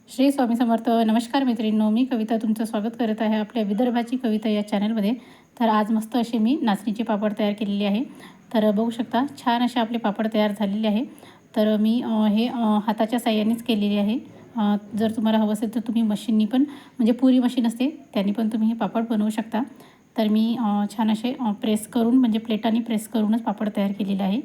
श्री स्वामी समर्थ. नमस्कार मैत्रिणींनो, मी कविता तुमचं स्वागत करत आहे आपल्या विदर्भाची कविता या चॅनलमध्ये. तर आज मस्त असे मी नाचणीचे पापड तयार केलेले आहे. तर बघू शकता छान असे आपले पापड तयार झालेले आहे. तर मी हे हाताच्या साह्यानेच केलेले आहे. जर तुम्हाला हवं असेल तर तुम्ही मशीननी पण म्हणजे पुरी मशीन असते त्यांनी पण तुम्ही हे पापड बनवू शकता. तर मी छान असे प्रेस करून म्हणजे प्लेटाने प्रेस करूनच पापड तयार केलेले आहे.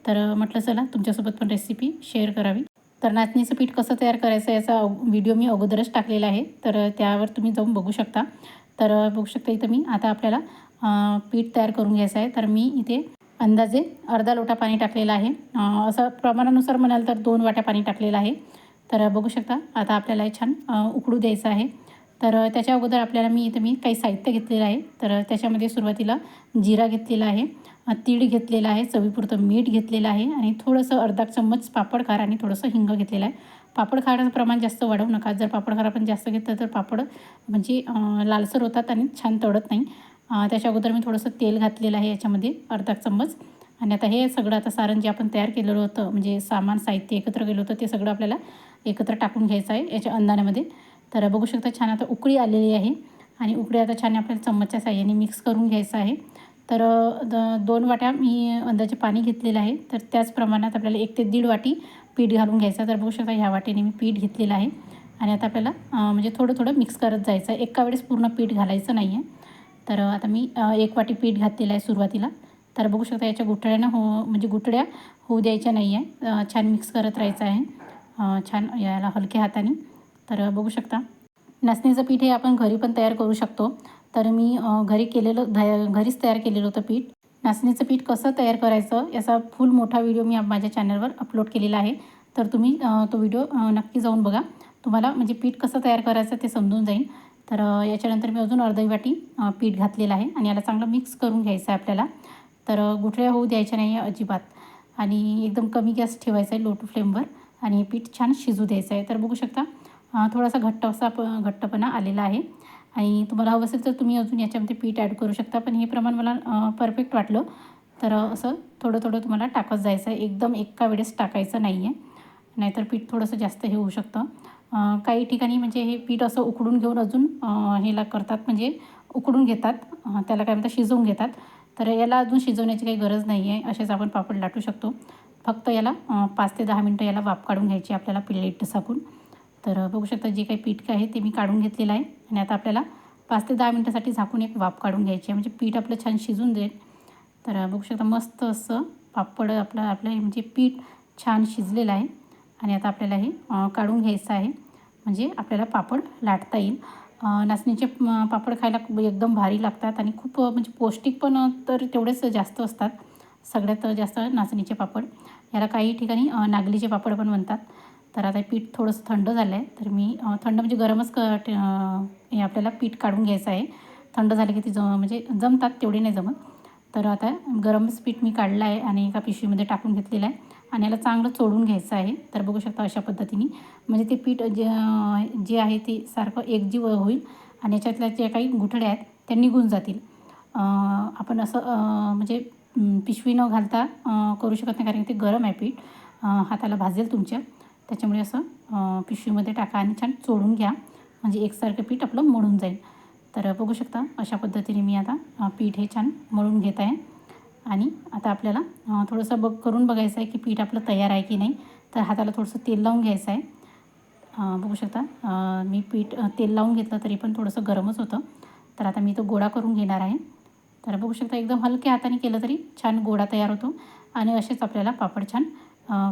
तर म्हटलं चला तुमच्यासोबत पण रेसिपी शेअर करावी. तर नाचणीचं पीठ कसं तयार करायचं याचा व्हिडिओ मी अगोदरच टाकलेला आहे. तर त्यावर तुम्ही जाऊन बघू शकता. तर बघू शकता इथं मी आता आपल्याला पीठ तयार करून घ्यायचं आहे. तर मी इथे अंदाजे अर्धा लोटा पाणी टाकलेलं आहे. असं प्रमाणानुसार म्हणाल तर 2 वाट्या पाणी टाकलेलं आहे. तर बघू शकता आता आपल्याला हे छान उकळू द्यायचं आहे. तर त्याच्या अगोदर आपल्याला मी काही साहित्य घेतलेलं आहे. तर त्याच्यामध्ये सुरुवातीला जिरा घेतलेला आहे, तीळ घेतलेला आहे, चवीपुरतं मीठ घेतलेलं आहे आणि थोडंसं अर्धा चम्मच पापड खार आणि थोडंसं हिंग घेतलेलं आहे. पापड खाराचं प्रमाण जास्त वाढवू नका. जर पापड खार आपण जास्त घेतलं तर पापड म्हणजे लालसर होतात आणि छान तळत नाही. त्याच्या अगोदर मी थोडंसं तेल घातलेलं आहे याच्यामध्ये अर्धा चम्मच. आणि आता हे सगळं आता सारण जे आपण तयार केलेलं होतं म्हणजे सामान साहित्य एकत्र केलं होतं ते सगळं आपल्याला एकत्र टाकून घ्यायचं आहे याच्या अंदाण्यामध्ये. तर बघू शकता छान आता उकळी आलेली आहे आणि उकळी आता छान आपल्याला चम्मचच्या साहाय्याने मिक्स करून घ्यायचं आहे. तर 2 वाट्या मी अंदाजे पाणी घेतलेलं आहे. तर त्याच प्रमाणात आपल्याला 1 ते 1.5 वाटी पीठ घालून घ्यायचं. तर बघू शकता ह्या वाटीने मी पीठ घेतलेलं आहे आणि आता आपल्याला म्हणजे थोडं थोडं मिक्स करत जायचं आहे. एका वेळेस पूर्ण पीठ घालायचं नाही आहे. तर आता मी 1 वाटी पीठ घातलेलं आहे सुरुवातीला. तर बघू शकता याच्या गुठळ्यानं म्हणजे गुठळ्या होऊ द्यायच्या नाही आहे. छान मिक्स करत राहायचं आहे छान याला हलक्या हाताने. तर बघू शकता नाचणीचं पीठ हे आपण घरी पण तयार करू शकतो. तर मी घरीच तयार केलेलं होतं पीठ. नाचणीचं पीठ कसं तयार करायचं याचा फुल मोठा व्हिडिओ मी माझ्या चॅनलवर अपलोड केलेला आहे. तर तुम्ही तो व्हिडिओ नक्की जाऊन बघा. तुम्हाला म्हणजे पीठ कसं तयार करायचं ते समजून जाईल. तर याच्यानंतर मी अजून अर्धी वाटी पीठ घातलेलं आहे आणि याला चांगलं मिक्स करून घ्यायचं आहे आपल्याला. तर गुठळ्या होऊ द्यायच्या नाही आहे अजिबात आणि एकदम कमी गॅस ठेवायचा आहे लो टू फ्लेमवर आणि पीठ छान शिजू द्यायचं आहे. तर बघू शकता थोडासा घट्टपणा आलेला आहे आणि तुम्हाला हवं असेल तर तुम्ही अजून याच्यामध्ये पीठ ॲड करू शकता. पण हे प्रमाण मला परफेक्ट वाटलं. तर असं थोडं थोडं तुम्हाला टाकत जायचं आहे. एकदम एका वेळेस टाकायचं नाही आहे, नाहीतर पीठ थोडंसं जास्त हे होऊ शकतं. काही ठिकाणी म्हणजे हे पीठ असं उकडून घेऊन अजून हेला करतात म्हणजे उकडून घेतात. त्याला काय म्हणतात शिजवून घेतात. तर याला अजून शिजवण्याची काही गरज नाही आहे. असेच आपण पापड लाटू शकतो. फक्त याला 5 ते 10 मिनटं याला वाफ काढून घ्यायची आपल्याला प्लेट झाकून. तर बघू शकता जे काही पीठ आहे ते मी काढून घेतलेलं आहे आणि आता आपल्याला 5 ते 10 मिनटासाठी झाकून एक वाफ काढून घ्यायची आहे म्हणजे पीठ आपलं छान शिजून जाईल. तर बघू शकता मस्त असं पापड आपलं म्हणजे पीठ छान शिजलेलं आहे आणि आता आपल्याला हे काढून घ्यायचं आहे म्हणजे आपल्याला पापड लाटता येईल. नाचणीचे पापड खायला एकदम भारी लागतात आणि खूप म्हणजे पौष्टिक पण तर तेवढेच जास्त असतात. सगळ्यात जास्त नाचणीचे पापड. याला काही ठिकाणी नागलीचे पापड पण म्हणतात. तर आता पीठ थोडंसं थंड झालं आहे. तर मी थंड म्हणजे गरमच हे आपल्याला पीठ काढून घ्यायचं आहे. थंड झालं की ते म्हणजे जमतात तेवढे नाही जमत. तर आता गरमच पीठ मी काढलं आहे आणि एका पिशवीमध्ये टाकून घेतलेलं आहे आणि याला चांगलं चोळून घ्यायचं आहे. तर बघू शकता अशा पद्धतीने म्हणजे ते पीठ जे आहे ते सारखं एकजीव होईल आणि याच्यातल्या जे काही गुठळ्या आहेत त्या निघून जातील. आपण असं म्हणजे पिशवी न घालता करू शकत नाही कारण ते गरम आहे पीठ. हाताला भाजेल तुमच्या. त्याच्यामुळे असं पिशवीमध्ये टाका आणि छान चोळून घ्या म्हणजे एकसारखं पीठ आपलं मळून जाईल. तर बघू शकता अशा पद्धतीने मी आता पीठ हे छान मळून घेत आहे आणि आता आपल्याला थोडंसं करून बघायचं आहे की पीठ आपलं तयार आहे की नाही. तर हाताला थोडंसं तेल लावून घ्यायचं आहे. बघू शकता मी पीठ तेल लावून घेतलं तरी पण थोडंसं गरमच होतं. तर आता मी तो गोळा करून घेणार आहे. तर बघू शकता एकदम हलक्या हाताने केलं तरी छान गोळा तयार होतो आणि असेच आपल्याला पापड छान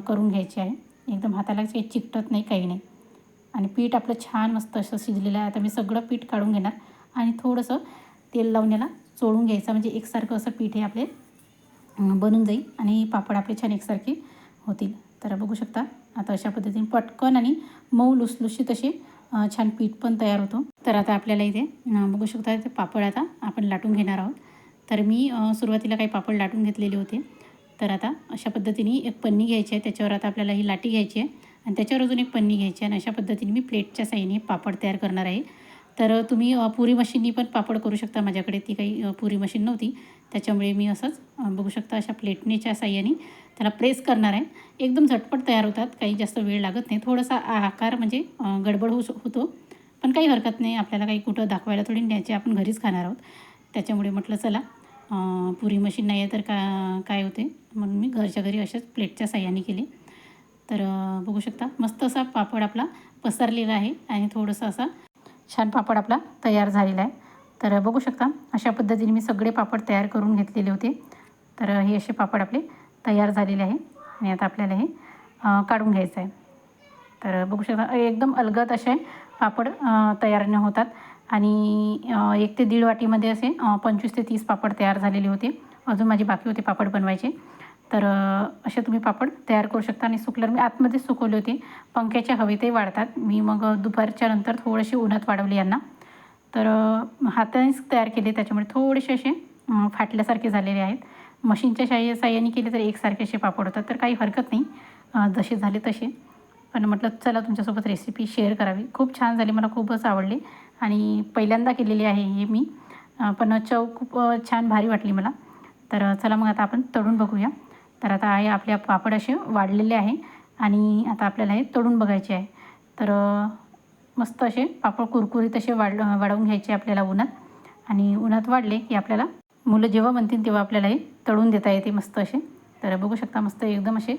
करून घ्यायचे आहे. एकदम हाताला काही चिकटत नाही काही नाही आणि पीठ आपलं छान मस्त असं शिजलेलं आहे. आता मी सगळं पीठ काढून घेणार आणि थोडंसं तेल लावून याला चोळून घ्यायचं म्हणजे एकसारखं असं पीठ हे आपले बनून जाईल आणि पापड आपले छान एकसारखे होतील. तर बघू शकता आता अशा पद्धतीने पटकन आणि मऊ लुसलुशीत असे छान पीठ पण तयार होतो. तर आता आपल्याला इथे बघू शकता ते पापड आता आपण लाटून घेणार आहोत. तर मी सुरुवातीला काही पापड लाटून घेतलेले होते. तर आता अशा पद्धतीने एक पन्नी घ्यायची आहे. त्याच्यावर आता आपल्याला ही लाटी घ्यायची आहे आणि त्याच्यावर अजून एक पन्नी घ्यायची आहे आणि अशा पद्धतीने मी प्लेटच्या साहाय्याने पापड तयार करणार आहे. तर तुम्ही पुरी मशीननी पण पापड करू शकता. माझ्याकडे ती काही पुरी मशीन नव्हती, त्याच्यामुळे मी असंच बघू शकता अशा प्लेटनेच्या साहाय्याने त्याला प्रेस करणार आहे. एकदम झटपट तयार होतात, काही जास्त वेळ लागत नाही. थोडासा आकार म्हणजे गडबड होतो, पण काही हरकत नाही. आपल्याला काही कुठं दाखवायला थोडी न्यायचे, आपण घरीच खाणार आहोत. त्याच्यामुळे म्हटलं चला पुरी मशीन नाही आहे तर काय होते, म्हणून मी घरच्या घरी अशाच प्लेटच्या साहाय्याने केले. तर बघू शकता मस्त असा पापड आपला पसरलेला आहे आणि थोडंसं असा छान पापड आपला तयार झालेला आहे. तर बघू शकता अशा पद्धतीने मी सगळे पापड तयार करून घेतलेले होते. तर हे असे पापड आपले तयार झालेले आहे आणि आता आपल्याला हे काढून घ्यायचं आहे. तर बघू शकता एकदम अलगद असे पापड तयार न होतात आणि 1 ते 1.5 वाटीमध्ये असे 25 ते 30 पापड तयार झालेले होते. अजून माझे बाकी होते पापड बनवायचे. तर असे तुम्ही पापड तयार करू शकता आणि सुकल्यावर मी आतमध्येच सुकवले होते. पंख्याच्या हवेतही वाळतात. मी मग दुपारच्या नंतर थोडेसे उन्हात वाळवले यांना. तर हातानेच तयार केले, त्याच्यामुळे थोडेसे असे फाटल्यासारखे झालेले आहेत. मशीनच्या साहाय्याने केले तर एकसारखे असे पापड होतात. तर काही हरकत नाही, जसे झाले तसे. पण म्हटलं चला तुमच्यासोबत रेसिपी शेअर करावी. खूप छान झाली, मला खूपच आवडली आणि पहिल्यांदा केलेली आहे हे मी, पण चव खूप छान भारी वाटली मला. तर चला मग आता आपण तळून बघूया. तर आता आहे आपले पापड असे वाढलेले आहे आणि आता आपल्याला हे तळून बघायचे आहे. तर मस्त असे पापड कुरकुरीत असे वाढवून घ्यायचे आपल्याला उन्हात आणि उन्हात वाढले की आपल्याला मुलं जेव्हा म्हणतील तेव्हा आपल्याला हे तळून देता येते मस्त असे. तर बघू शकता मस्त एकदम असे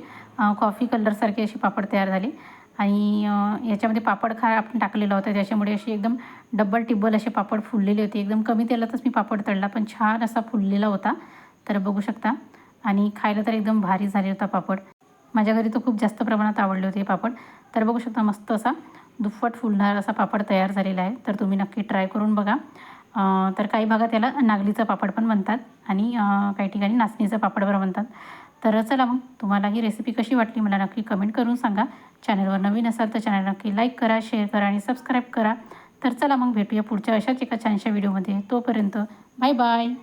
कॉफी कलरसारखे असे पापड तयार झाले आणि याच्यामध्ये पापड आपण टाकलेला होता, त्याच्यामुळे असे एकदम डबल टिब्बल असे पापड फुललेले होते. एकदम कमी तेलातच मी पापड तळला, पण छान असा फुललेला होता. तर बघू शकता आणि खायला तर एकदम भारी झाले होता पापड. माझ्या घरी तर खूप जास्त प्रमाणात आवडले होते हे पापड. तर बघू शकता मस्त असा दुप्पट फुलणारा असा पापड तयार झालेला आहे. तर तुम्ही नक्की ट्राय करून बघा. तर काही भागात याला नागलीचा पापड पण म्हणतात आणि काही ठिकाणी नाचणीचा पापड पण म्हणतात. तर चला मग तुम्हाला ही रेसिपी कशी वाटली मला नक्की कमेंट करून सांगा. चॅनलवर नवीन असाल तर चॅनल नक्की लाईक करा, शेअर करा आणि सबस्क्राईब करा. तर चला मग भेटूया पुढच्या अशाच एका छानशा व्हिडिओमध्ये. तोपर्यंत बाय बाय.